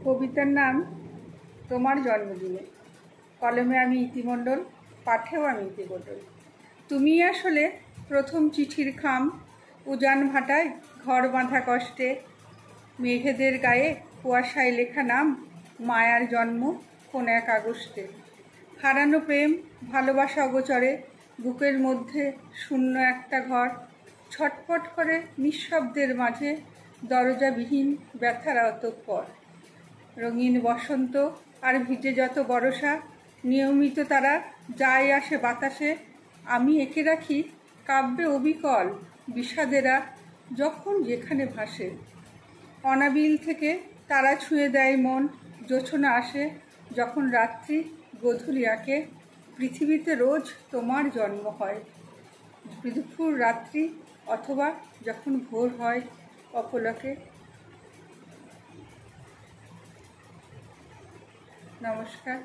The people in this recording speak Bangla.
কবিতার নাম তোমার জন্মদিনে। কলমে আমি ইতিমণ্ডল, পাঠেও আমি ইতিমণ্ডল। তুমি আসলে প্রথম চিঠির খাম, উজান ভাটায় ঘর বাঁধা কষ্টে, মেঘেদের গায়ে কুয়াশায় লেখা নাম, মায়ার জন্ম কোন এক আগস্টে। হারানো প্রেম ভালোবাসা অগোচরে, বুকের মধ্যে শূন্য একটা ঘর, ছটফট করে নিঃশব্দের মাঝে দরজাবিহীন ব্যথার অতঃপর। রঙিন বসন্ত আর ভিজে যত বরষা, নিয়মিত তারা যায় আসে বাতাসে, আমি এঁকে রাখি কাব্যে অবিকল বিষাদেরা যখন যেখানে ভাসে। অনাবিল থেকে তারা ছুঁয়ে দেয় মন, জোছনা আসে যখন রাত্রি গোধূলি আঁকে, পৃথিবীতে রোজ তোমার জন্ম হয়, দুপুর রাত্রি অথবা যখন ভোর হয় অপলকে। নমস্কার।